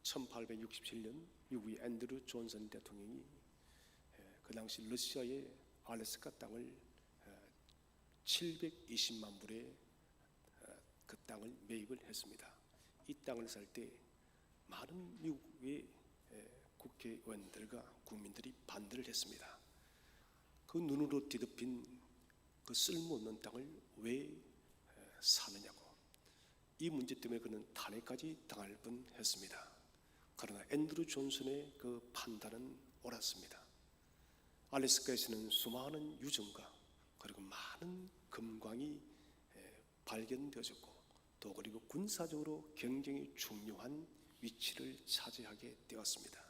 1867년 미국의 앤드류 존슨 대통령이 그 당시 러시아의 알래스카 땅을 720만 불에 그 땅을 매입을 했습니다. 이 땅을 살 때 많은 미국의 국회의원들과 국민들이 반대를 했습니다. 그 눈으로 뒤덮인 그 쓸모없는 땅을 왜 사느냐고, 이 문제 때문에 그는 탄핵까지 당할 뻔했습니다. 그러나 앤드류 존슨의 그 판단은 옳았습니다. 알래스카에서는 수많은 유적과 그리고 많은 금광이 발견되어졌고, 또 그리고 군사적으로 굉장히 중요한 위치를 차지하게 되었습니다.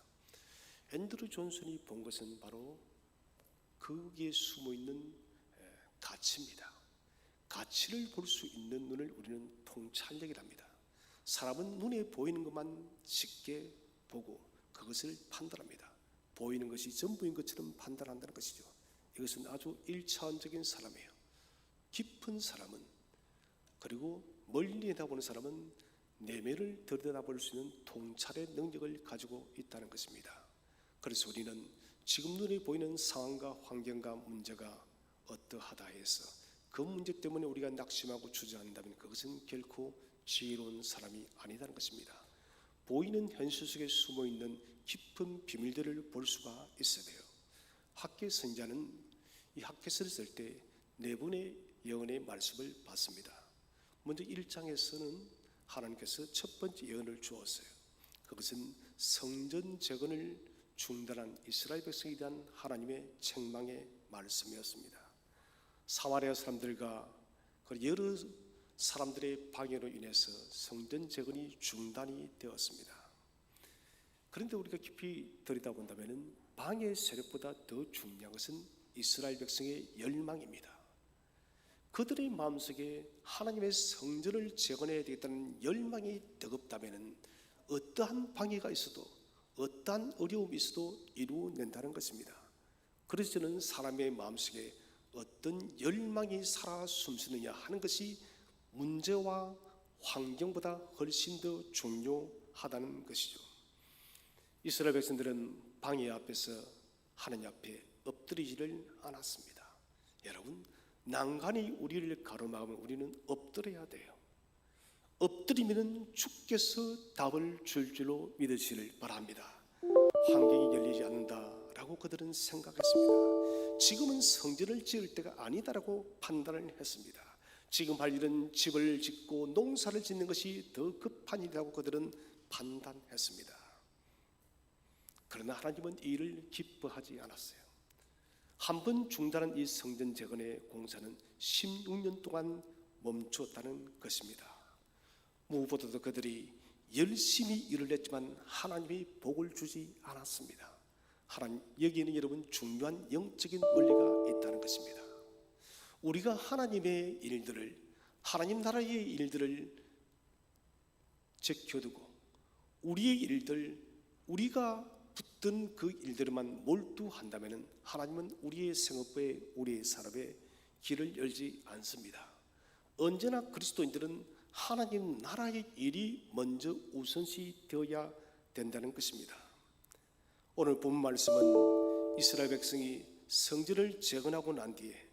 앤드류 존슨이 본 것은 바로 거기에 숨어있는 가치입니다. 가치를 볼 수 있는 눈을 우리는 통찰력이랍니다. 사람은 눈에 보이는 것만 쉽게 보고 그것을 판단합니다. 보이는 것이 전부인 것처럼 판단한다는 것이죠. 이것은 아주 1차원적인 사람이에요. 깊은 사람은, 그리고 멀리 내다보는 사람은 내면을 들여다볼 수 있는 통찰의 능력을 가지고 있다는 것입니다. 그래서 우리는 지금 눈에 보이는 상황과 환경과 문제가 어떠하다 해서 그 문제 때문에 우리가 낙심하고 주저한다면 그것은 결코 지혜로운 사람이 아니다는 것입니다. 보이는 현실 속에 숨어있는 깊은 비밀들을 볼 수가 있어야 돼요. 학계 선지자는 이 학계서를 쓸 때 네 분의 예언의 말씀을 받습니다. 먼저 1장에서는 하나님께서 첫 번째 예언을 주었어요. 그것은 성전 재건을 중단한 이스라엘 백성에 대한 하나님의 책망의 말씀이었습니다. 사마리아 사람들과 여러 사람들의 방해로 인해서 성전 재건이 중단이 되었습니다. 그런데 우리가 깊이 들여다본다면 방해 세력보다 더 중요한 것은 이스라엘 백성의 열망입니다. 그들의 마음속에 하나님의 성전을 재건해야 되겠다는 열망이 뜨겁다면 어떠한 방해가 있어도, 어떠한 어려움이 있어도 이루어낸다는 것입니다. 그래서 저는 사람의 마음속에 어떤 열망이 살아 숨쉬느냐 하는 것이 문제와 환경보다 훨씬 더 중요하다는 것이죠. 이스라엘 백성들은 방해 앞에서 하나님 앞에 엎드리지를 않았습니다. 여러분, 난간이 우리를 가로막으면 우리는 엎드려야 돼요. 엎드리면 주께서 답을 줄 줄로 믿으시길 바랍니다. 환경이 열리지 않는다라고 그들은 생각했습니다. 지금은 성전을 지을 때가 아니다라고 판단을 했습니다. 지금 할 일은 집을 짓고 농사를 짓는 것이 더 급한 일이라고 그들은 판단했습니다. 그러나 하나님은 이 일을 기뻐하지 않았어요. 한 번 중단한 이 성전 재건의 공사는 16년 동안 멈추었다는 것입니다. 무엇보다도 그들이 열심히 일을 했지만 하나님이 복을 주지 않았습니다. 하나님, 여기에는 여러분 중요한 영적인 원리가 있다는 것입니다. 우리가 하나님의 일들을, 하나님 나라의 일들을 제껴두고 우리의 일들, 우리가 붙든 그 일들만 몰두한다면 하나님은 우리의 생업에, 우리의 산업에 길을 열지 않습니다. 언제나 그리스도인들은 하나님 나라의 일이 먼저 우선시 되어야 된다는 것입니다. 오늘 본 말씀은 이스라엘 백성이 성전을 재건하고 난 뒤에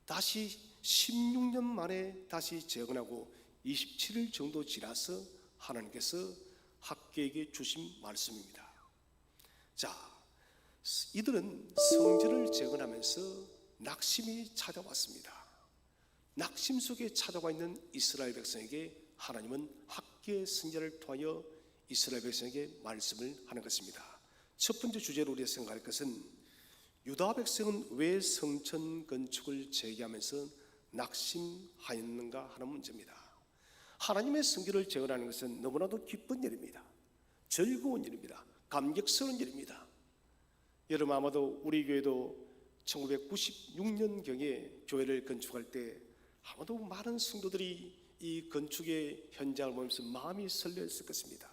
다시 16년 만에 다시 재건하고 27일 정도 지나서 하나님께서 학계에게 주신 말씀입니다. 자, 이들은 성전을 재건하면서 낙심이 찾아왔습니다. 낙심 속에 찾아와 있는 이스라엘 백성에게 하나님은 학계 선지자를 통하여 이스라엘 백성에게 말씀을 하는 것입니다. 첫 번째 주제로 우리가 생각할 것은 유다 백성은 왜 성전 건축을 재개하면서 낙심하였는가 하는 문제입니다. 하나님의 성전을 재건하는 것은 너무나도 기쁜 일입니다. 즐거운 일입니다. 감격스러운 일입니다. 여러분, 아마도 우리 교회도 1996년경에 교회를 건축할 때 아마도 많은 성도들이 이 건축의 현장을 보면서 마음이 설레었을 것입니다.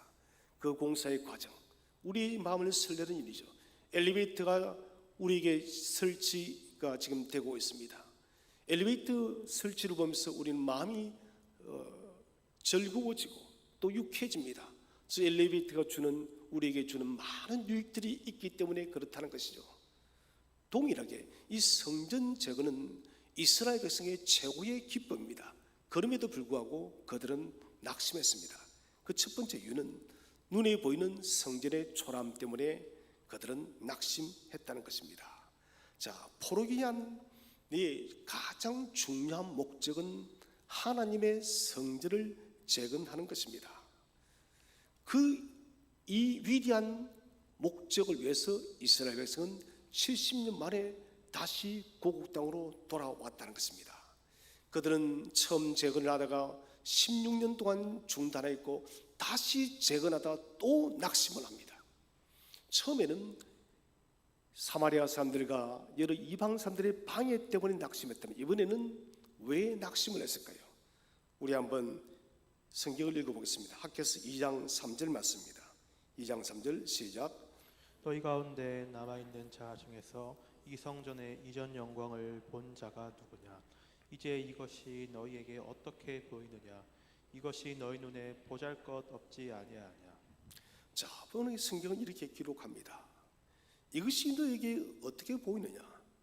그 공사의 과정, 우리의 마음을 설레는 일이죠. 엘리베이터가 우리에게 설치가 지금 되고 있습니다. 엘리베이터 설치를 보면서 우리는 마음이 즐거워지고 또 유쾌해집니다. 엘리베이터가 우리에게 주는 많은 유익들이 있기 때문에 그렇다는 것이죠. 동일하게 이 성전 제거는 이스라엘 백성의 최고의 기쁨입니다. 그럼에도 불구하고 그들은 낙심했습니다. 그 첫 번째 이유는 눈에 보이는 성전의 초라함 때문에 그들은 낙심했다는 것입니다. 자, 포로기 위한 가장 중요한 목적은 하나님의 성전을 재건하는 것입니다. 이 위대한 목적을 위해서 이스라엘 백성은 70년 만에 다시 고국 땅으로 돌아왔다는 것입니다. 그들은 처음 재건을 하다가 16년 동안 중단했고 다시 재건하다 또 낙심을 합니다. 처음에는 사마리아 사람들과 여러 이방 사람들의 방해 때문에 낙심했다면 이번에는 왜 낙심을 했을까요? 우리 한번 성경을 읽어보겠습니다. 학개서 2장 3절 말씀입니다. 2장 3절 시작. 너희 가운데 남아있는 자 중에서 이 성전의 이전 영광을 본 자가 누구냐? 이제 이것이 너희에게 어떻게 보이느냐? 이것이 너희 눈에 보잘것없지 아니하냐? 자, 오늘 성경은 이렇게 기록합니다. 이것이 너에게 어떻게 보이느냐?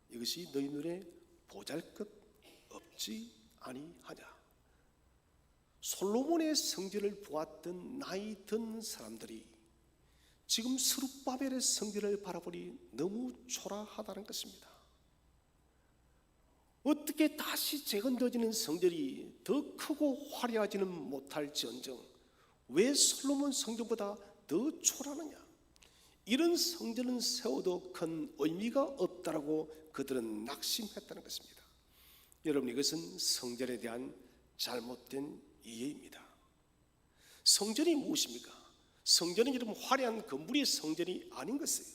이것이 너희 눈에 보잘것없지 아니하냐? 솔로몬의 성전을 보았던 나이 든 사람들이 지금 스룹바벨의 성전을 바라보니 너무 초라하다는 것입니다. 어떻게 다시 재건되어지는 성전이 더 크고 화려하지는 못할지언정 왜 솔로몬 성전보다 더 초라하느냐? 이런 성전은 세워도 큰 의미가 없다라고 그들은 낙심했다는 것입니다. 여러분, 이것은 성전에 대한 잘못된 이해입니다. 성전이 무엇입니까? 성전은 여러분 화려한 건물이 성전이 아닌 것이에요.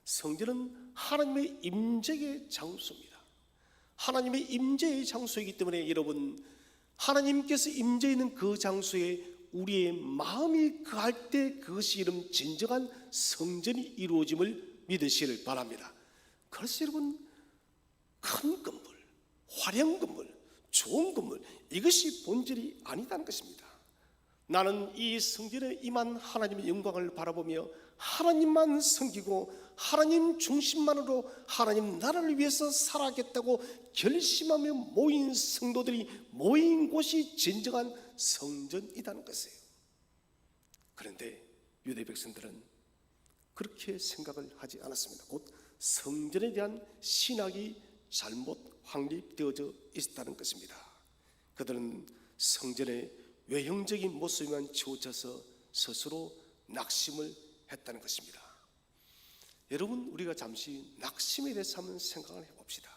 성전은 하나님의 임재의 장소입니다. 하나님의 임재의 장소이기 때문에 여러분, 하나님께서 임재 있는 그 장소에 우리의 마음이 거할 때 그것이 여러분 진정한 성전이 이루어짐을 믿으시길 바랍니다. 그래서 여러분, 큰 건물, 화려한 건물, 좋은 건물, 이것이 본질이 아니다는 것입니다. 나는 이 성전에 임한 하나님의 영광을 바라보며 하나님만 섬기고 하나님 중심만으로 하나님 나라를 위해서 살아가겠다고 결심하며 모인 성도들이 모인 곳이 진정한 성전이라는 것이에요. 그런데 유대 백성들은 그렇게 생각을 하지 않았습니다. 곧 성전에 대한 신학이 잘못 확립되어져 있다는 것입니다. 그들은 성전의 외형적인 모습만 치우쳐서 스스로 낙심을 했다는 것입니다. 여러분, 우리가 잠시 낙심에 대해서 한번 생각을 해봅시다.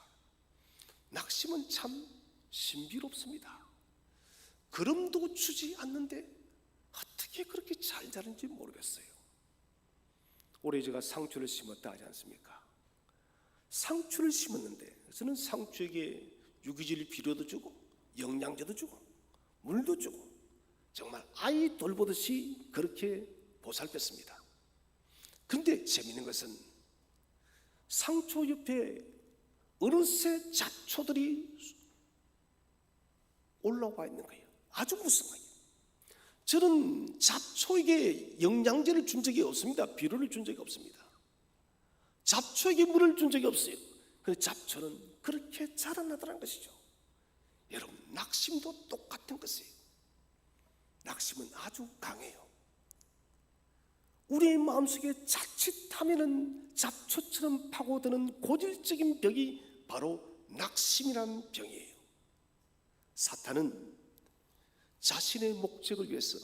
낙심은 참 신비롭습니다. 걸음도 주지 않는데 어떻게 그렇게 잘 자는지 모르겠어요. 올해 제가 상추를 심었다 하지 않습니까? 상추를 심었는데 저는 상추에게 유기질 비료도 주고 영양제도 주고 물도 주고 정말 아이 돌보듯이 그렇게 보살폈습니다. 그런데 재미있는 것은 상추 옆에 어느새 잡초들이 올라와 있는 거예요. 아주 무서워요. 저는 잡초에게 영양제를 준 적이 없습니다. 비료를 준 적이 없습니다. 잡초에게 물을 준 적이 없어요. 그 잡초는 그렇게 자라나더라는 것이죠. 여러분, 낙심도 똑같은 것이에요. 낙심은 아주 강해요. 우리의 마음속에 자칫하면은 잡초처럼 파고드는 고질적인 병이 바로 낙심이라는 병이에요. 사탄은 자신의 목적을 위해서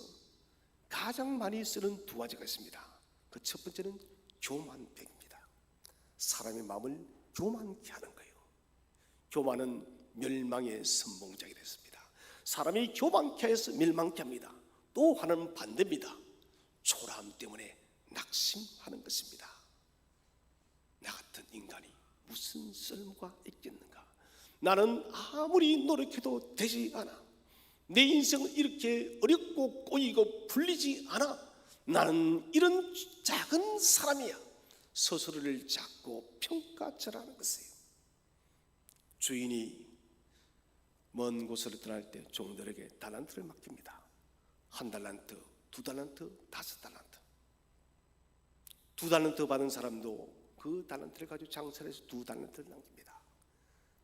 가장 많이 쓰는 두 가지가 있습니다. 그 첫 번째는 교만병입니다. 사람의 마음을 교만케 하는 거예요. 교만은 멸망의 선봉장이 됐습니다. 사람이 교만케 해서 멸망케 합니다. 또 하나는 반대입니다. 초라함 때문에 낙심하는 것입니다. 나 같은 인간이 무슨 쓸모가 있겠는가? 나는 아무리 노력해도 되지 않아. 내 인생은 이렇게 어렵고 꼬이고 풀리지 않아. 나는 이런 작은 사람이야. 스스로를 자꾸 평가절하는 것이에요. 주인이 먼 곳으로 떠날 때 종들에게 달란트를 맡깁니다. 1달란트, 2달란트, 5달란트. 2달란트 받은 사람도 그 달란트를 가지고 장사를 해서 2달란트를 남깁니다.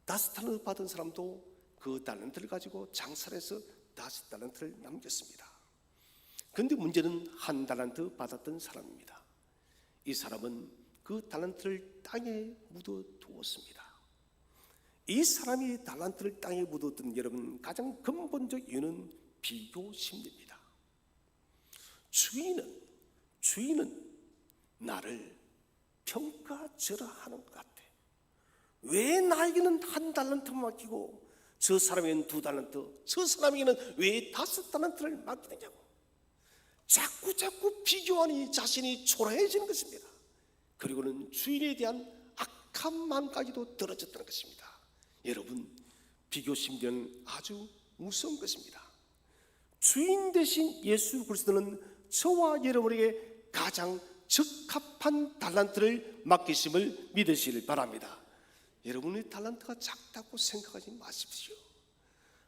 5달란트 받은 사람도 그 달란트를 가지고 장사를 해서 5달란트를 남겼습니다. 그런데 문제는 1달란트 받았던 사람입니다. 이 사람은 그 달란트를 땅에 묻어두었습니다. 이 사람이 달란트를 땅에 묻어둔 여러분, 가장 근본적 이유는 비교심리입니다. 주인은 나를 평가절하하는 것 같아. 왜 나에게는 1달란트 맡기고 저 사람에게는 2달란트, 저 사람에게는 왜 5달란트를 맡기느냐고 자꾸 비교하니 자신이 초라해지는 것입니다. 그리고는 주인에 대한 악한 마음까지도 들어졌다는 것입니다. 여러분, 비교심리는 아주 무서운 것입니다. 주인 대신 예수 그리스도는 저와 여러분에게 가장 적합한 달란트를 맡기심을 믿으시길 바랍니다. 여러분의 달란트가 작다고 생각하지 마십시오.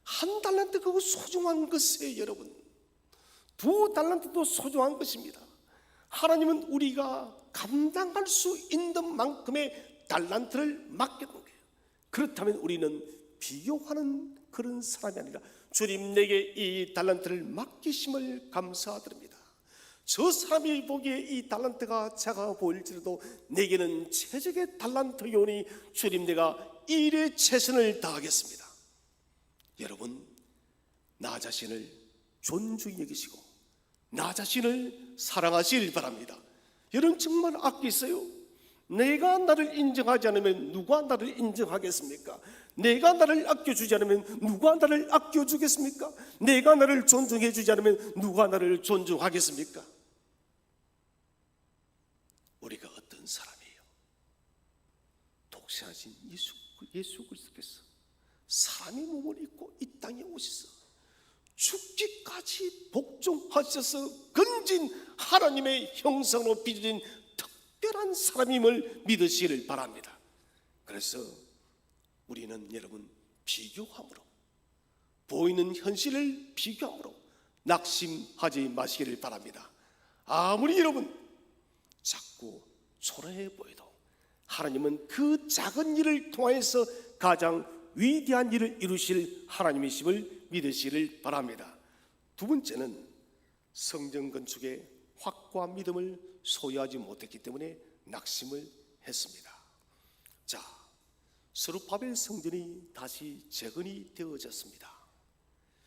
1달란트 그거 소중한 것이에요. 여러분, 2달란트도 소중한 것입니다. 하나님은 우리가 감당할 수 있는 만큼의 달란트를 맡겨둔 거예요. 그렇다면 우리는 비교하는 그런 사람이 아니라 주님, 내게 이 달란트를 맡기심을 감사드립니다. 저 사람이 보기에 이 달란트가 작아 보일지라도 내게는 최적의 달란트요니 주님, 내가 이 일에 최선을 다하겠습니다. 여러분, 나 자신을 존중히 여기시고 나 자신을 사랑하시길 바랍니다. 여러분, 정말 아끼세요. 내가 나를 인정하지 않으면 누가 나를 인정하겠습니까? 내가 나를 아껴주지 않으면 누가 나를 아껴주겠습니까? 내가 나를 존중해 주지 않으면 누가 나를 존중하겠습니까? 우리가 어떤 사람이에요? 독생하신 예수 그리스도께서 사람의 몸을 입고 이 땅에 오셔서 죽기까지 복종하셔서 건진 하나님의 형상으로 빚어진 특별한 사람임을 믿으시기를 바랍니다. 그래서 우리는 여러분, 비교함으로, 보이는 현실을 비교함으로 낙심하지 마시기를 바랍니다. 아무리 여러분 자꾸 초라해 보여도 하나님은 그 작은 일을 통해서 가장 위대한 일을 이루실 하나님이심을 믿으시기를 바랍니다. 두 번째는 성전 건축에 확고한 믿음을 소유하지 못했기 때문에 낙심을 했습니다. 자, 스룹바벨 성전이 다시 재건이 되어졌습니다.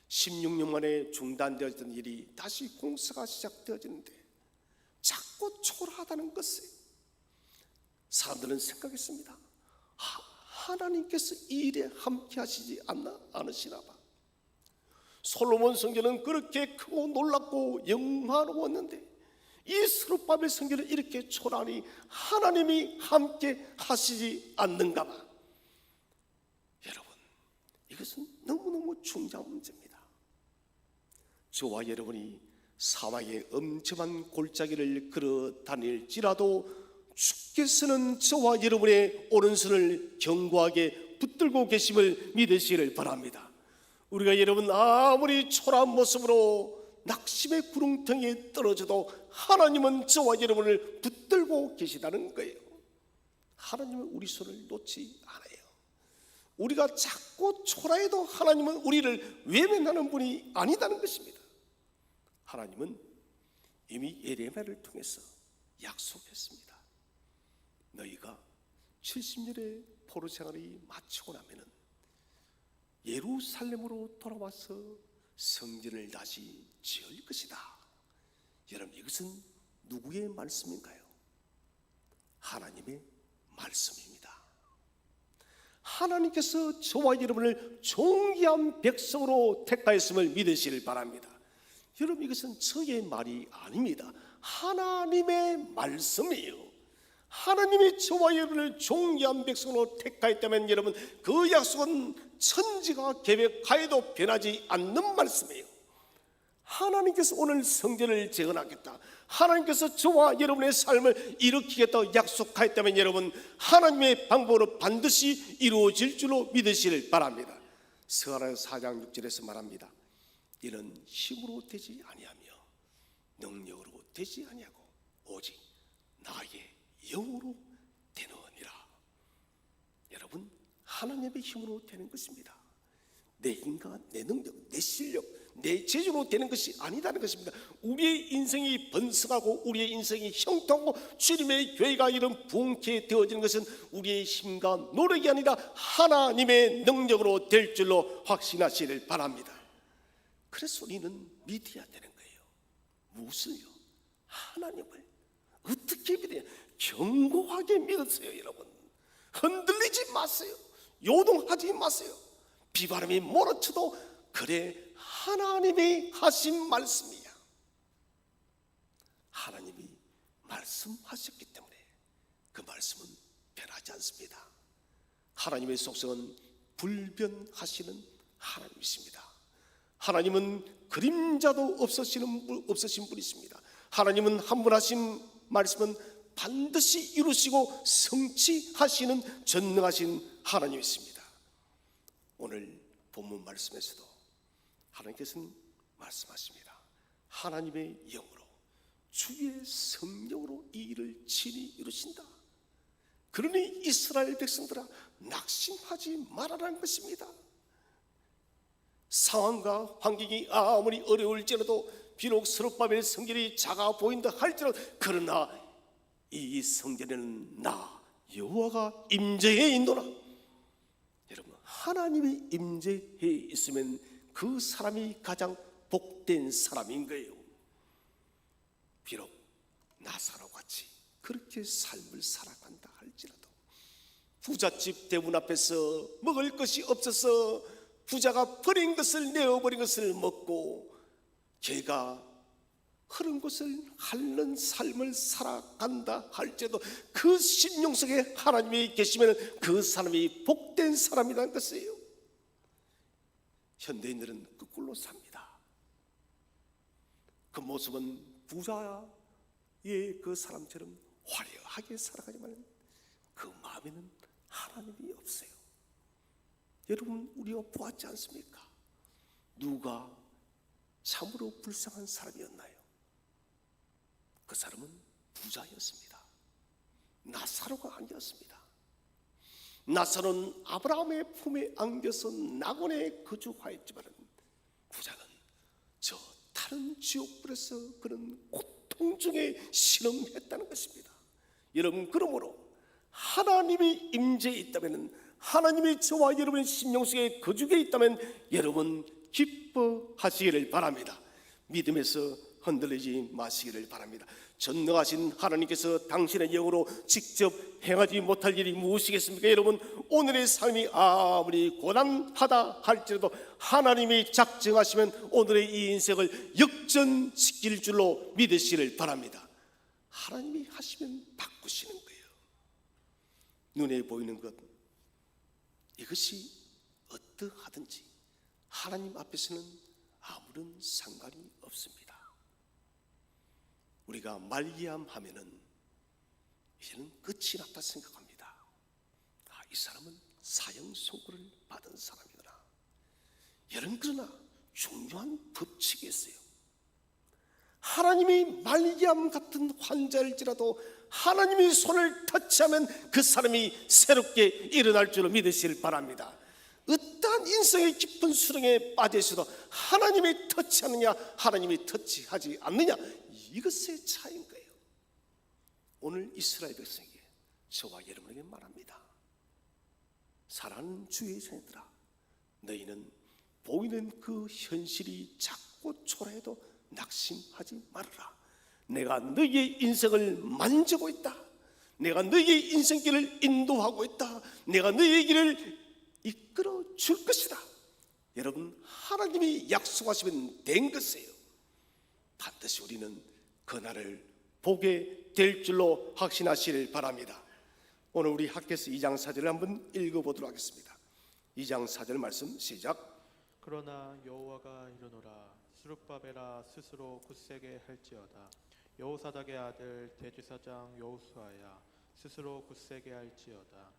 16년 만에 중단되었던 일이 다시 공사가 시작되어지는데 자꾸 초라하다는 것을 사람들은 생각했습니다. 하나님께서 이 일에 함께 하시지 않으시나 봐. 솔로몬 성전은 그렇게 크고 놀랍고 영화로웠는데 이 스룹바벨 성전은 이렇게 초라하니 하나님이 함께 하시지 않는가 봐. 여러분, 이것은 너무너무 중요한 문제입니다. 저와 여러분이 사막의 엄청난 골짜기를 걸어 다닐지라도 주께서는 저와 여러분의 오른손을 견고하게 붙들고 계심을 믿으시기를 바랍니다. 우리가 여러분 아무리 초라한 모습으로 낙심의 구렁텅이에 떨어져도 하나님은 저와 여러분을 붙들고 계시다는 거예요. 하나님은 우리 손을 놓지 않아요. 우리가 자꾸 초라해도 하나님은 우리를 외면하는 분이 아니다는 것입니다. 하나님은 이미 예레미야를 통해서 약속했습니다. 너희가 70년의 포로 생활이 마치고 나면은 예루살렘으로 돌아와서 성전을 다시 지을 것이다. 여러분, 이것은 누구의 말씀인가요? 하나님의 말씀입니다. 하나님께서 저와 여러분을 존귀한 백성으로 택하였음을 믿으시길 바랍니다. 여러분, 이것은 저의 말이 아닙니다. 하나님의 말씀이에요. 하나님이 저와 여러분을 존귀한 백성으로 택하였다면 여러분, 그 약속은 천지가 계획하여도 변하지 않는 말씀이에요. 하나님께서 오늘 성전을 재건하겠다, 하나님께서 저와 여러분의 삶을 일으키겠다고 약속하였다면 여러분, 하나님의 방법으로 반드시 이루어질 줄로 믿으시길 바랍니다. 스가랴 4장 6절에서 말합니다. 이는 힘으로 되지 아니하며 능력으로 되지 아니하고 오직 나의 영으로 되느니라. 여러분, 하나님의 힘으로 되는 것입니다. 내 인간, 내 능력, 내 실력, 내 재주로 되는 것이 아니다는 것입니다. 우리의 인생이 번성하고 우리의 인생이 형통하고 주님의 교회가 이런 부흥케 되어지는 것은 우리의 힘과 노력이 아니라 하나님의 능력으로 될 줄로 확신하시기를 바랍니다. 그래서 우리는 믿어야 되는 거예요. 무엇을요? 하나님을. 어떻게 믿어야? 견고하게 믿으세요. 여러분, 흔들리지 마세요. 요동하지 마세요. 비바람이 몰아쳐도 그래 하나님이 하신 말씀이야. 하나님이 말씀하셨기 때문에 그 말씀은 변하지 않습니다. 하나님의 속성은 불변하시는 하나님이십니다. 하나님은 그림자도 없으신 분이십니다. 하나님은 한 번 하신 말씀은 반드시 이루시고 성취하시는 전능하신 하나님이십니다. 오늘 본문 말씀에서도 하나님께서는 말씀하십니다. 하나님의 영으로 주의 성령으로 이 일을 친히 이루신다. 그러니 이스라엘 백성들아 낙심하지 말아라는 것입니다. 상황과 환경이 아무리 어려울지라도 비록 스룹바벨 성전이 작아 보인다 할지라도 그러나 이 성전에는 나 여호와가 임재해 있노라. 여러분, 하나님이 임재해 있으면 그 사람이 가장 복된 사람인 거예요. 비록 나사로 같이 그렇게 삶을 살아간다 할지라도 부잣집 대문 앞에서 먹을 것이 없어서 부자가 버린 것을 내어버린 것을 먹고 개가 흐른 곳을 핥는 삶을 살아간다 할지라도 그 심령 속에 하나님이 계시면 그 사람이 복된 사람이라는 것이에요. 현대인들은 거꾸로 삽니다. 그 모습은 부자의 그 사람처럼 화려하게 살아가지만 그 마음에는 하나님이 없어요. 여러분, 우리가 보았지 않습니까? 누가 참으로 불쌍한 사람이었나요? 그 사람은 부자였습니다. 나사로가 아니었습니다. 나사로는 아브라함의 품에 안겨서 낙원에 거주하였지만 부자는 저 다른 지옥불에서 그런 고통 중에 신음했다는 것입니다. 여러분, 그러므로 하나님이 임재해 있다면, 하나님이 저와 여러분의 심령 속에 거주해 있다면 여러분 기뻐하시기를 바랍니다. 믿음에서 흔들리지 마시기를 바랍니다. 전능하신 하나님께서 당신의 영으로 직접 행하지 못할 일이 무엇이겠습니까? 여러분, 오늘의 삶이 아무리 고단하다 할지라도 하나님이 작정하시면 오늘의 이 인생을 역전시킬 줄로 믿으시기를 바랍니다. 하나님이 하시면 바꾸시는 거예요. 눈에 보이는 것, 이것이 어떠하든지 하나님 앞에서는 아무런 상관이 없습니다. 우리가 말기암하면은 이제는 끝이 났다 생각합니다. 이 사람은 사형 선고를 받은 사람이구나. 여러분, 그러나 중요한 법칙이 있어요. 하나님이 말기암 같은 환자일지라도 하나님이 손을 터치하면 그 사람이 새롭게 일어날 줄로 믿으시길 바랍니다. 어떠한 인생의 깊은 수렁에 빠져 있어도 하나님이 터치하느냐 하나님이 터치하지 않느냐, 이것의 차이인 거예요. 오늘 이스라엘 백성에게, 저와 여러분에게 말합니다. 사랑하는 주의 자녀들아, 너희는 보이는 그 현실이 작고 초라해도 낙심하지 말아라. 내가 너희의 인생을 만지고 있다. 내가 너희의 인생길을 인도하고 있다. 내가 너희의 길을 이끌어 줄 것이다. 여러분, 하나님이 약속하시면 된 것이에요. 반드시 우리는 그날을 보게 될 줄로 확신하시길 바랍니다. 오늘 우리 학개서 2장 4절을 한번 읽어보도록 하겠습니다. 2장 4절 말씀 시작. 그러나 여호와가 이르노라. 스룹바벨아 스스로 굳세게 할지어다. 여호사닥의 아들 대제사장 여호수아야 스스로 굳세게 할지어다.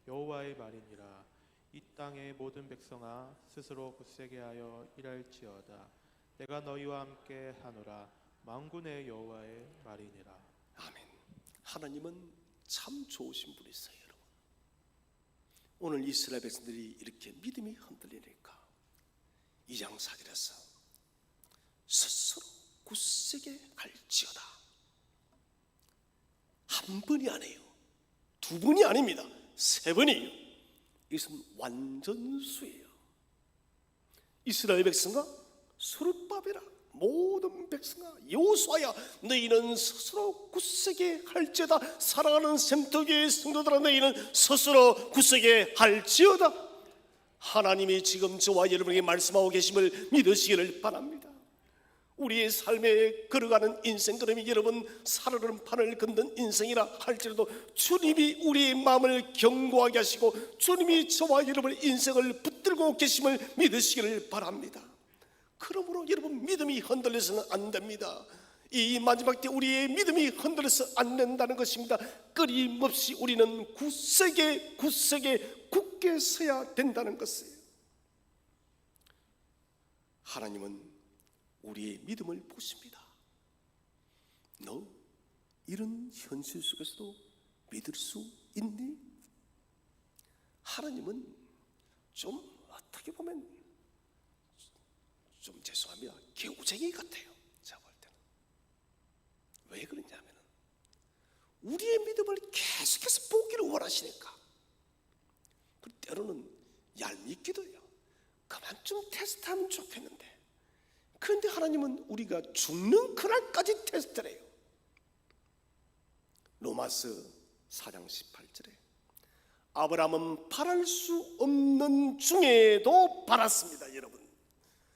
여호와의 말이니라. 이 땅의 모든 백성아 스스로 굳세게 하여 일할지어다. 내가 너희와 함께 하노라. 만군의 여호와의 말이니라. 아멘. 하나님은 참 좋으신 분이세요, 여러분. 오늘 이스라엘 백성들이 이렇게 믿음이 흔들리니까 2장 4절에서 스스로 굳세게 갈지어다. 한 번이 아니에요. 두 번이 아닙니다. 세 번이에요. 이것은 완전수예요. 이스라엘 백성과 스룹바벨아 모든 백성아 여호수아야 너희는 스스로 굳세게 할지어다. 사랑하는 샘터교의 성도들아 너희는 스스로 굳세게 할지어다. 하나님이 지금 저와 여러분에게 말씀하고 계심을 믿으시기를 바랍니다. 우리의 삶에 걸어가는 인생 걸음이 여러분 살아오르는 판을 걷는 인생이라 할지라도 주님이 우리의 마음을 견고하게 하시고 주님이 저와 여러분의 인생을 붙들고 계심을 믿으시기를 바랍니다. 그러므로 여러분 믿음이 흔들려서는 안 됩니다. 이 마지막 때 우리의 믿음이 흔들려서 안 된다는 것입니다. 끊임없이 우리는 굳세게 굳게 서야 된다는 것이에요. 하나님은 우리의 믿음을 보십니다. 너 이런 현실 속에서도 믿을 수 있니? 하나님은 좀 어떻게 보면 좀 죄송합니다. 개구쟁이 같아요. 제가 볼 때는. 왜 그러냐면 우리의 믿음을 계속해서 보기를 원하시니까. 때로는 얄밉기도 해요. 그만 좀 테스트하면 좋겠는데. 그런데 하나님은 우리가 죽는 그날까지 테스트를 해요. 로마서 4장 18절에 아브라함은 바랄 수 없는 중에도 바랐습니다. 여러분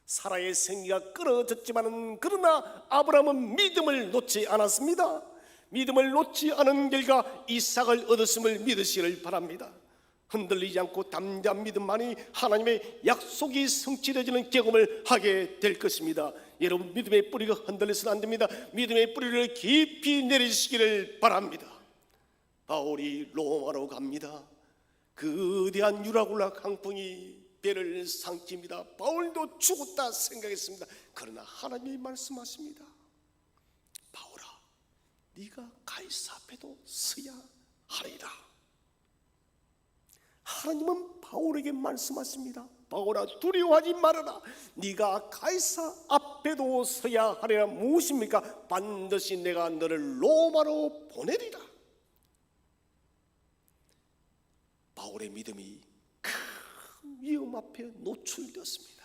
사라의 생기가 끊어졌지만은 그러나 아브라함은 믿음을 놓지 않았습니다. 믿음을 놓지 않은 결과 이삭을 얻었음을 믿으시기를 바랍니다. 흔들리지 않고 담대한 믿음만이 하나님의 약속이 성취되어지는 경험을 하게 될 것입니다. 여러분 믿음의 뿌리가 흔들려서는 안 됩니다. 믿음의 뿌리를 깊이 내리시기를 바랍니다. 바울이 로마로 갑니다. 거대한 유라굴라 강풍이 배를 삼킵니다. 바울도 죽었다 생각했습니다. 그러나 하나님이 말씀하십니다. 바울아 네가 가이사 앞에도 서야 하리라. 하나님은 바울에게 말씀하십니다. 바울아 두려워하지 말아라. 네가 가이사 앞에도 서야 하리라. 무엇입니까? 반드시 내가 너를 로마로 보내리라. 바울의 믿음이 큰 위험 앞에 노출되었습니다.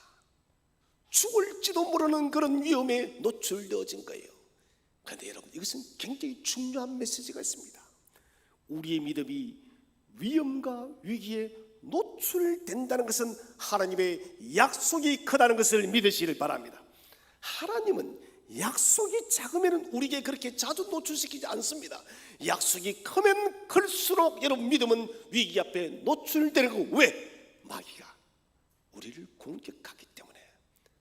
죽을지도 모르는 그런 위험에 노출되어진 거예요. 그런데 여러분 이것은 굉장히 중요한 메시지가 있습니다. 우리의 믿음이 위험과 위기에 노출된다는 것은 하나님의 약속이 크다는 것을 믿으시길 바랍니다. 하나님은 약속이 작으면 우리에게 그렇게 자주 노출시키지 않습니다. 약속이 크면 클수록 여러분 믿음은 위기 앞에 노출되는 거. 왜? 마귀가 우리를 공격하기 때문에.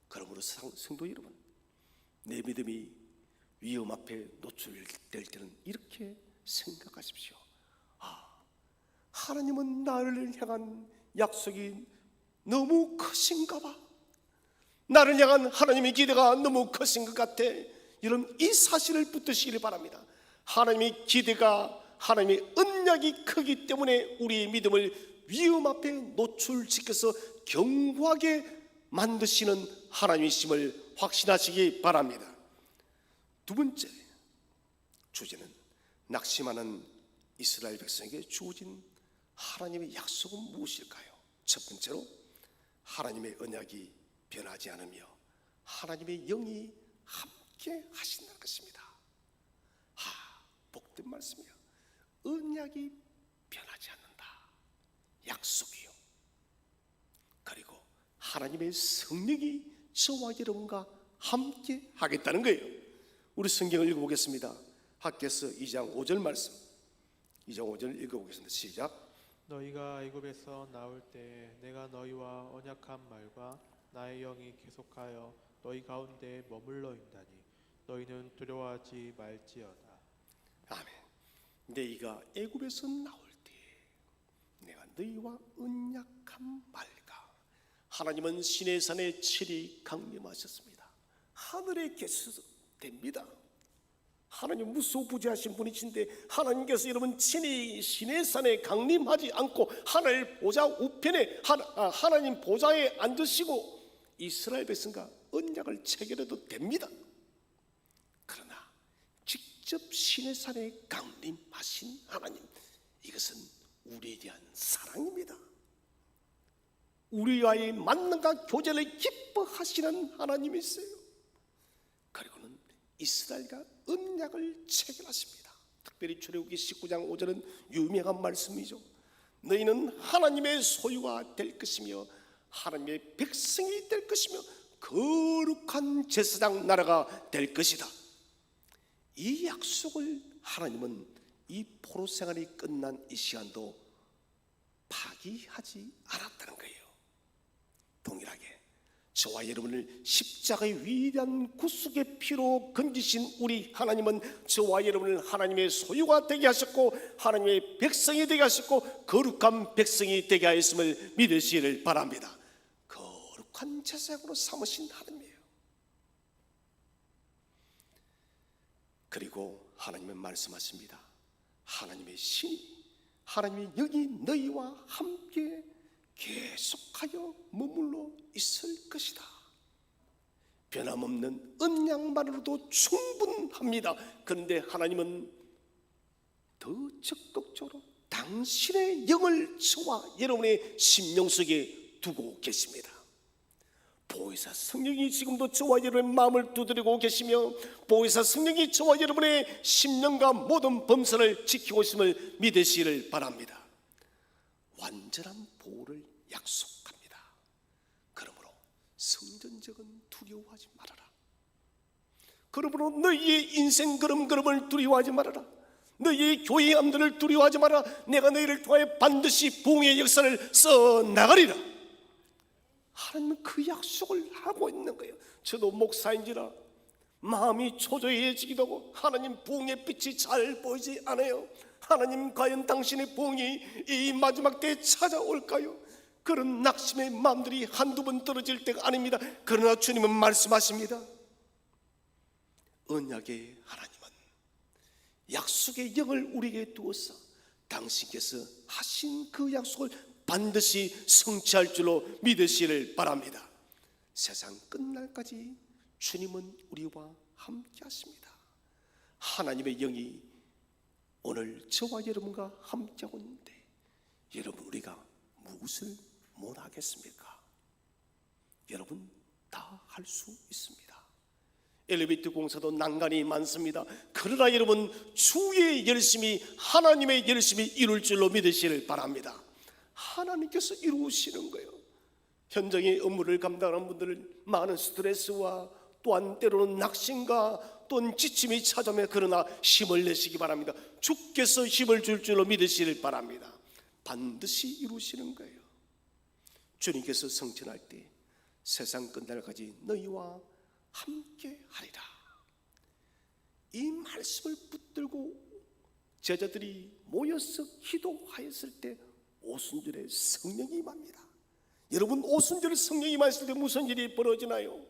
그러므로 성도 여러분 내 믿음이 위험 앞에 노출될 때는 이렇게 생각하십시오. 하나님은 나를 향한 약속이 너무 크신가 봐. 나를 향한 하나님의 기대가 너무 크신 것 같아. 여러분 이 사실을 붙드시기를 바랍니다. 하나님의 기대가 하나님의 언약이 크기 때문에 우리의 믿음을 위험 앞에 노출시켜서 견고하게 만드시는 하나님이심을 확신하시기 바랍니다. 두 번째 주제는 낙심하는 이스라엘 백성에게 주어진 하나님의 약속은 무엇일까요? 첫 번째로 하나님의 언약이 변하지 않으며 하나님의 영이 함께 하신다는 것입니다. 복된 말씀이요. 언약이 변하지 않는다. 약속이요. 그리고 하나님의 성령이 저와 여러분과 함께 하겠다는 거예요. 우리 성경을 읽어보겠습니다. 학개서 2장 5절 말씀. 2장 5절 읽어보겠습니다. 시작. 너희가 애굽에서 나올 때 내가 너희와 언약한 말과 나의 영이 계속하여 너희 가운데 머물러 있다니 너희는 두려워하지 말지어다. 아멘. 너희가 애굽에서 나올 때 내가 너희와 언약한 말과. 하나님은 시내산에 칠이 강림하셨습니다. 하늘에 계셔서 됩니다. 하나님 무소부재하신 분이신데 하나님께서 여러분 친히 시내산에 강림하지 않고 하늘 보좌 우편에 하나님 보좌에 앉으시고 이스라엘 백성과 언약을 체결해도 됩니다. 그러나 직접 시내산에 강림하신 하나님, 이것은 우리에 대한 사랑입니다. 우리와의 만남과 교제를 기뻐하시는 하나님이세요. 그리고는 이스라엘과 언약을 체결하십니다. 특별히 출애굽기 19장 5절은 유명한 말씀이죠. 너희는 하나님의 소유가 될 것이며 하나님의 백성이 될 것이며 거룩한 제사장 나라가 될 것이다. 이 약속을 하나님은 이 포로 생활이 끝난 이 시간도 파기하지 않았다는 거예요. 동일하게 저와 여러분을 십자가의 위대한 구속의 피로 건지신 우리 하나님은 저와 여러분을 하나님의 소유가 되게 하셨고 하나님의 백성이 되게 하셨고 거룩한 백성이 되게 하였음을 믿으시기를 바랍니다. 거룩한 제사장으로 삼으신 하나님이에요. 그리고 하나님은 말씀하십니다. 하나님의 신이 하나님이 여기 너희와 함께 계속하여 머물러 있을 것이다. 변함없는 언약만으로도 충분합니다. 그런데 하나님은 더 적극적으로 당신의 영을 저와 여러분의 심령 속에 두고 계십니다. 보혜사 성령이 지금도 저와 여러분의 마음을 두드리고 계시며 보혜사 성령이 저와 여러분의 심령과 모든 범선을 지키고 있음을 믿으시기를 바랍니다. 완전한 보호를 약속합니다. 그러므로 성전적은 두려워하지 말아라. 그러므로 너희의 인생 걸음걸음을 두려워하지 말아라. 너희의 교회의 암들을 두려워하지 마라. 내가 너희를 통하여 반드시 부흥의 역사를 써나가리라. 하나님은 그 약속을 하고 있는 거예요. 저도 목사인지라 마음이 초조해지기도 하고 하나님 부흥의 빛이 잘 보이지 않아요. 하나님 과연 당신의 부흥이 이 마지막 때에 찾아올까요? 그런 낙심의 마음들이 한두 번 떨어질 때가 아닙니다. 그러나 주님은 말씀하십니다. 언약의 하나님은 약속의 영을 우리에게 두어서 당신께서 하신 그 약속을 반드시 성취할 줄로 믿으시기를 바랍니다. 세상 끝날까지 주님은 우리와 함께 하십니다. 하나님의 영이 오늘 저와 여러분과 함께하고 있는데 여러분 우리가 무엇을 못하겠습니까? 여러분 다 할 수 있습니다. 엘리베이터 공사도 난간이 많습니다. 그러나 여러분 주의 열심히 하나님의 열심히 이룰 줄로 믿으시기를 바랍니다. 하나님께서 이루시는 거예요. 현장의 업무를 감당하는 분들은 많은 스트레스와 또한 때로는 낙심과 또는 지침이 찾아오며 그러나 힘을 내시기 바랍니다. 주께서 힘을 줄 줄로 믿으시기를 바랍니다. 반드시 이루시는 거예요. 주님께서 성천할 때 세상 끝날까지 너희와 함께 하리라. 이 말씀을 붙들고 제자들이 모여서 기도하였을 때 오순절에 성령이 임합니다. 여러분 오순절에 성령이 임했을 때 무슨 일이 벌어지나요?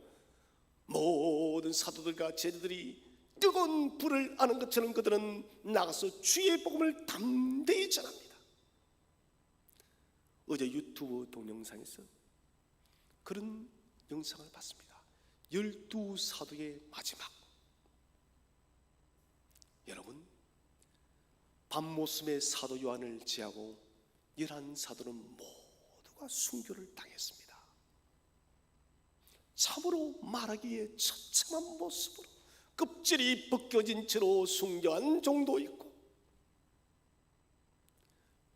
모든 사도들과 제자들이 뜨거운 불을 아는 것처럼 그들은 나가서 주의 복음을 담대히 전합니다. 어제 유튜브 동영상에서 그런 영상을 봤습니다. 12사도의 마지막. 여러분 밤모섬의 사도 요한을 제하고 11사도는 모두가 순교를 당했습니다. 참으로 말하기에 처참한 모습으로 껍질이 벗겨진 채로 순교한 종도 있고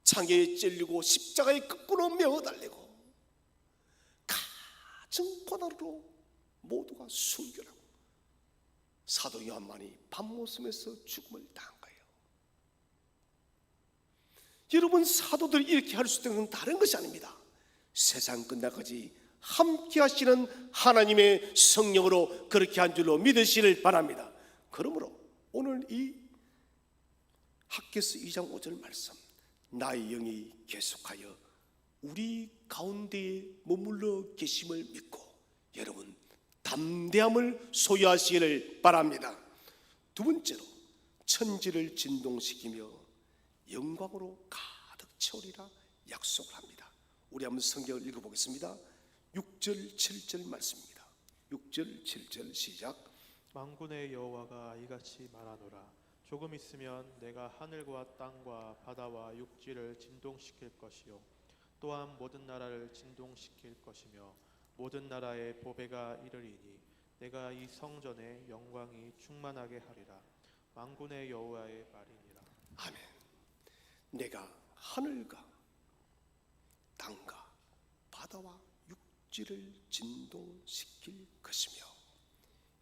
창에 찔리고 십자가에 거꾸로 메어달리고 가정 고난으로 모두가 순교하고 사도 요한만이 밤모섬에서 죽음을 당한 거예요. 여러분 사도들이 이렇게 할 수 있는 건 다른 것이 아닙니다. 세상 끝날까지 함께 하시는 하나님의 성령으로 그렇게 한 줄로 믿으시기를 바랍니다. 그러므로 오늘 이 학개서 2장 5절 말씀, 나의 영이 계속하여 우리 가운데에 머물러 계심을 믿고 여러분 담대함을 소유하시기를 바랍니다. 두 번째로 천지를 진동시키며 영광으로 가득 채우리라 약속을 합니다. 우리 한번 성경을 읽어보겠습니다. 6절 7절 말씀입니다. 6절 7절 시작. 만군의 여호와가 이같이 말하노라. 조금 있으면 내가 하늘과 땅과 바다와 육지를 진동시킬 것이요 또한 모든 나라를 진동시킬 것이며 모든 나라의 보배가 이르리니 내가 이 성전에 영광이 충만하게 하리라. 만군의 여호와의 말이니라. 아멘. 내가 하늘과 땅과 바다와 육지를 진동시킬 것이며,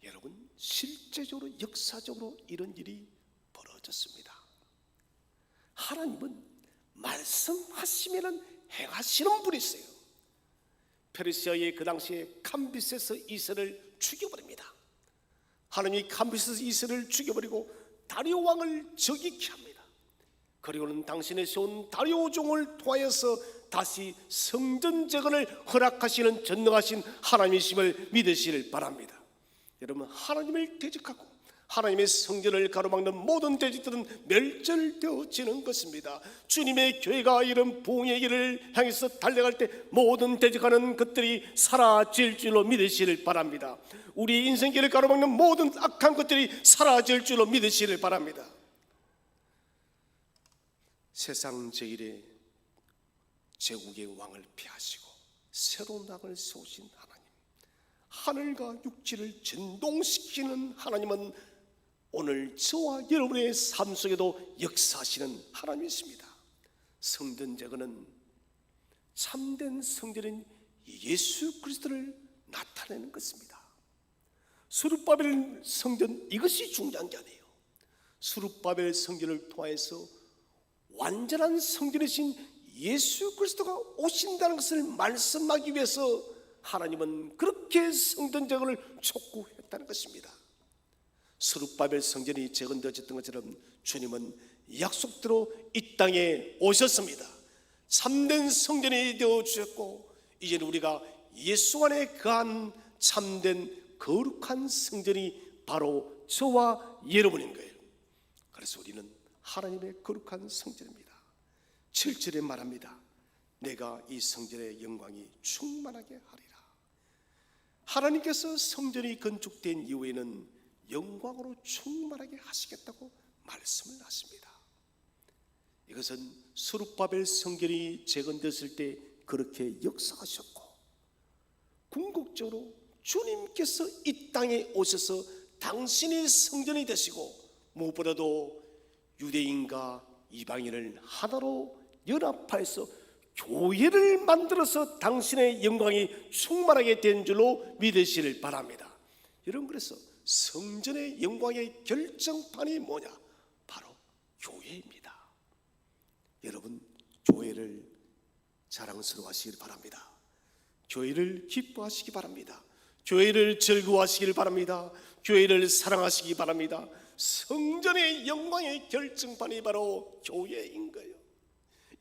여러분 실제적으로 역사적으로 이런 일이 벌어졌습니다. 하나님은 말씀하시면 행하시는 분이세요. 페르시아의 그 당시에 캄비세스 2세를 죽여버립니다. 하나님이 캄비세스 2세를 죽여버리고 다리오 왕을 즉위케 합니다. 그리고는 당신의 세운 다리오 종을 통하여서 다시 성전 재건을 허락하시는 전능하신 하나님이심을 믿으시길 바랍니다. 여러분, 하나님을 대적하고 하나님의 성전을 가로막는 모든 대적들은 멸절되어지는 것입니다. 주님의 교회가 이런 부흥의 길을 향해서 달려갈 때 모든 대적하는 것들이 사라질 줄로 믿으시길 바랍니다. 우리 인생길을 가로막는 모든 악한 것들이 사라질 줄로 믿으시길 바랍니다. 세상 제일의 제국의 왕을 폐하시고 새로운 왕을 세우신 하나님, 하늘과 육지를 진동시키는 하나님은 오늘 저와 여러분의 삶 속에도 역사하시는 하나님이십니다. 성전 재건은 참된 성전인 예수 그리스도를 나타내는 것입니다. 스룹바벨 성전, 이것이 중요한 게 아니에요. 스룹바벨 성전을 통해서 완전한 성전이신 예수 그리스도가 오신다는 것을 말씀하기 위해서 하나님은 그렇게 성전 재건을 촉구했다는 것입니다. 스룹바벨 성전이 재건되어졌던 것처럼 주님은 약속대로 이 땅에 오셨습니다. 참된 성전이 되어주셨고 이제는 우리가 예수 안에 거한 참된 거룩한 성전이 바로 저와 여러분인 거예요. 그래서 우리는 하나님의 거룩한 성전입니다. 7절에 말합니다. 내가 이 성전의 영광이 충만하게 하리라. 하나님께서 성전이 건축된 이후에는 영광으로 충만하게 하시겠다고 말씀을 하십니다. 이것은 스룹바벨 성전이 재건됐을 때 그렇게 역사하셨고, 궁극적으로 주님께서 이 땅에 오셔서 당신이 성전이 되시고 무엇보다도 유대인과 이방인을 하나로 연합하여서 교회를 만들어서 당신의 영광이 충만하게 된 줄로 믿으시길 바랍니다. 여러분, 그래서 성전의 영광의 결정판이 뭐냐? 바로 교회입니다. 여러분, 교회를 자랑스러워하시길 바랍니다. 교회를 기뻐하시기 바랍니다. 교회를 즐거워하시길 바랍니다. 교회를 사랑하시기 바랍니다. 성전의 영광의 결정판이 바로 교회인 거예요.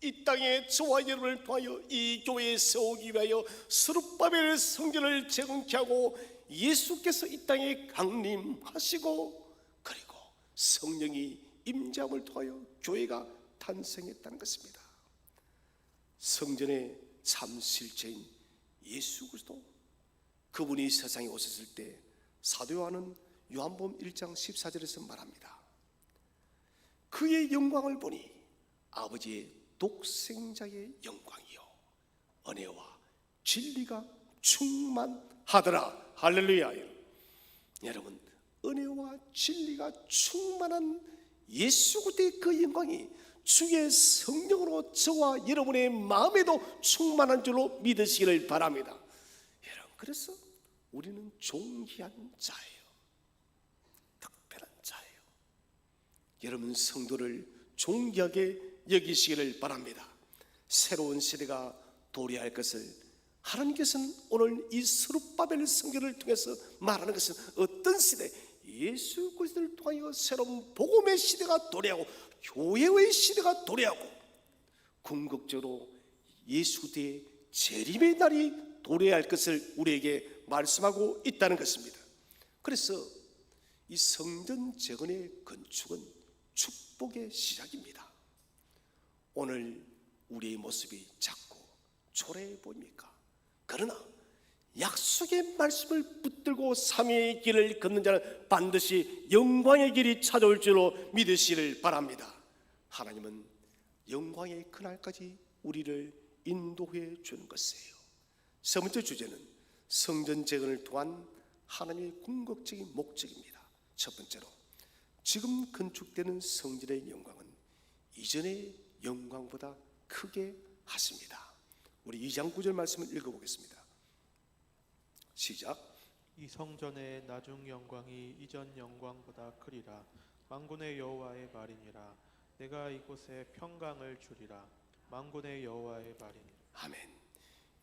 이 땅에 저와 여러분을 통하여 이 교회에 세우기 위하여 스룹바벨 성전을 재건케 하고 예수께서 이 땅에 강림하시고 그리고 성령이 임재함을 통하여 교회가 탄생했다는 것입니다. 성전의 참 실체인 예수 그리스도, 그분이 세상에 오셨을 때 사도 요한은 요한복음 1장 14절에서 말합니다. 그의 영광을 보니 아버지의 독생자의 영광이요 은혜와 진리가 충만하더라. 할렐루야. 여러분, 은혜와 진리가 충만한 예수 그리스도의 그 영광이 주의 성령으로 저와 여러분의 마음에도 충만한 줄로 믿으시기를 바랍니다. 여러분, 그래서 우리는 존귀한 자예요. 특별한 자예요. 여러분, 성도를 존귀하게 여기시기를 바랍니다. 새로운 시대가 도래할 것을 하나님께서는 오늘 이 스룹바벨 성전을 통해서 말하는 것은 어떤 시대? 예수 그리스도를 통하여 새로운 복음의 시대가 도래하고 교회의 시대가 도래하고 궁극적으로 예수 그리스도의 재림의 날이 도래할 것을 우리에게 말씀하고 있다는 것입니다. 그래서 이 성전 재건의 건축은 축복의 시작입니다. 오늘 우리의 모습이 작고 초라해 보입니까? 그러나 약속의 말씀을 붙들고 삼위의 길을 걷는 자는 반드시 영광의 길이 찾아올 줄로 믿으시를 바랍니다. 하나님은 영광의 그날까지 우리를 인도해 주는 것이에요. 세 번째 주제는 성전 재건을 통한 하나님의 궁극적인 목적입니다. 첫 번째로, 지금 건축되는 성전의 영광은 이전의 영광보다 크게 하십니다. 우리 2장 9절 말씀을 읽어보겠습니다. 시작. 이 성전의 나중 영광이 이전 영광보다 크리라. 만군의 여호와의 말이니라. 내가 이곳에 평강을 주리라. 만군의 여호와의 말이니라. 아멘.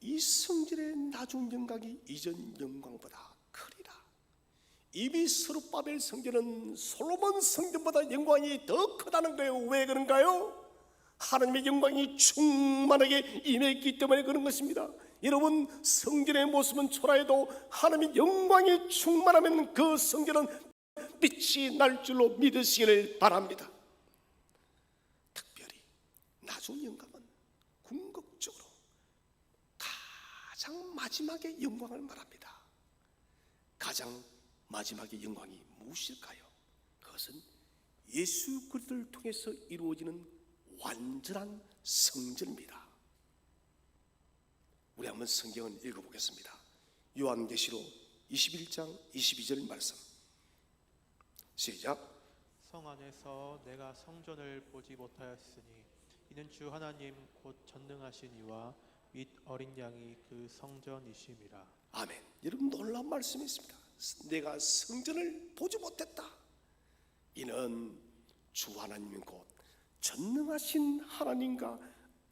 이 성전의 나중 영광이 이전 영광보다 크리라. 이미 스룹바벨 성전은 솔로몬 성전보다 영광이 더 크다는 거예요. 왜 그런가요? 하나님의 영광이 충만하게 임했기 때문에 그런 것입니다. 여러분, 성전의 모습은 초라해도 하나님의 영광이 충만하면 그 성전은 빛이 날 줄로 믿으시기를 바랍니다. 특별히 나중 영광은 궁극적으로 가장 마지막의 영광을 말합니다. 가장 마지막의 영광이 무엇일까요? 그것은 예수 그리스도를 통해서 이루어지는 완전한 성전입니다. 우리 한번 성경을 읽어보겠습니다. 요한계시록 21장 22절 말씀. 시작. 성 안에서 내가 성전을 보지 못하였으니 이는 주 하나님 곧 전능하신 이와 및 어린 양이 그 성전이심이라. 아멘. 여러분, 놀라운 말씀이 있습니다. 내가 성전을 보지 못했다. 이는 주 하나님 곧 전능하신 하나님과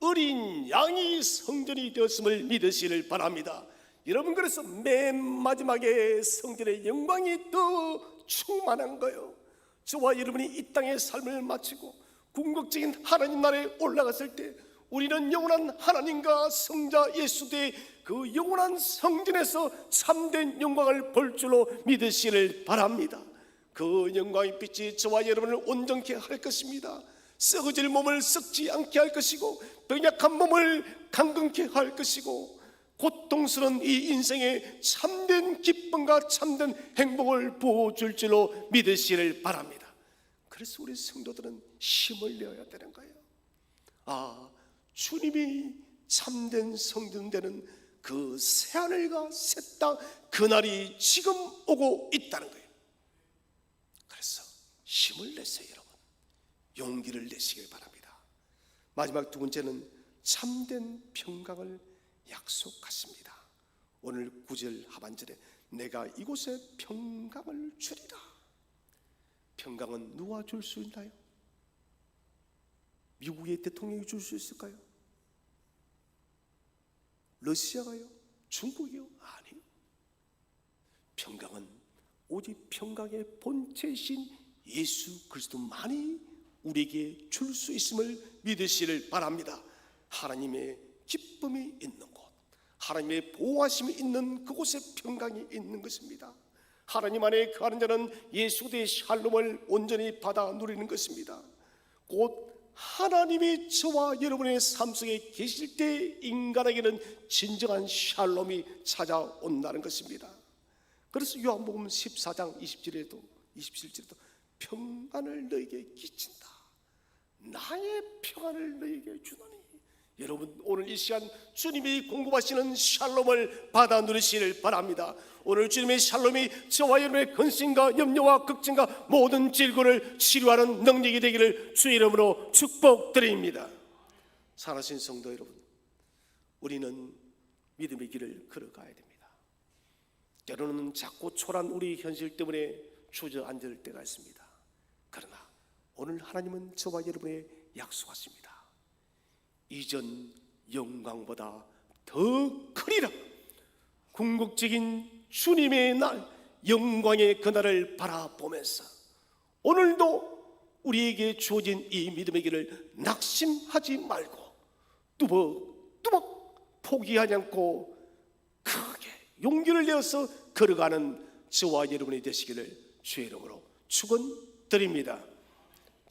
어린 양이 성전이 되었음을 믿으시길 바랍니다. 여러분, 그래서 맨 마지막에 성전의 영광이 더 충만한 거예요. 저와 여러분이 이 땅의 삶을 마치고 궁극적인 하나님 나라에 올라갔을 때 우리는 영원한 하나님과 성자 예수의 그 영원한 성전에서 참된 영광을 볼 줄로 믿으시길 바랍니다. 그 영광의 빛이 저와 여러분을 온전케 할 것입니다. 썩어질 몸을 썩지 않게 할 것이고 병약한 몸을 강건케 할 것이고 고통스러운 이 인생에 참된 기쁨과 참된 행복을 부어줄 줄로 믿으시길 바랍니다. 그래서 우리 성도들은 힘을 내어야 되는 거예요. 주님이 참된 성전 되는 그 새하늘과 새 땅, 그날이 지금 오고 있다는 거예요. 그래서 힘을 내세요, 여러분. 용기를 내시길 바랍니다. 마지막 두 번째는 참된 평강을 약속하십니다. 오늘 9절 하반절에 내가 이곳에 평강을 주리라. 평강은 누가 줄 수 있나요? 미국의 대통령이 줄 수 있을까요? 러시아가요? 중국이요? 아니요. 평강은 오직 평강의 본체이신 예수 그리스도만이 우리에게 줄 수 있음을 믿으시길 바랍니다. 하나님의 기쁨이 있는 곳, 하나님의 보호하심이 있는 그곳에 평강이 있는 것입니다. 하나님 안에 거하는 자는 예수의 샬롬을 온전히 받아 누리는 것입니다. 곧 하나님이 저와 여러분의 삶 속에 계실 때 인간에게는 진정한 샬롬이 찾아온다는 것입니다. 그래서 요한복음 14장 27절에도 평안을 너에게 끼친다. 나의 평안을 너에게 주노니. 여러분, 오늘 이 시간 주님이 공급하시는 샬롬을 받아 누리시길 바랍니다. 오늘 주님의 샬롬이 저와 여러분의 근심과 염려와 걱정과 모든 질고를 치료하는 능력이 되기를 주의 이름으로 축복드립니다. 사랑하신 성도 여러분, 우리는 믿음의 길을 걸어가야 됩니다. 때로는 작고 초라한 우리 현실 때문에 주저앉을 때가 있습니다. 그러나 오늘 하나님은 저와 여러분의 약속하십니다. 이전 영광보다 더 크리라. 궁극적인 주님의 날, 영광의 그날을 바라보면서 오늘도 우리에게 주어진 이 믿음의 길을 낙심하지 말고 뚜벅뚜벅 포기하지 않고 크게 용기를 내어서 걸어가는 저와 여러분이 되시기를 주의 이름으로 축원드립니다.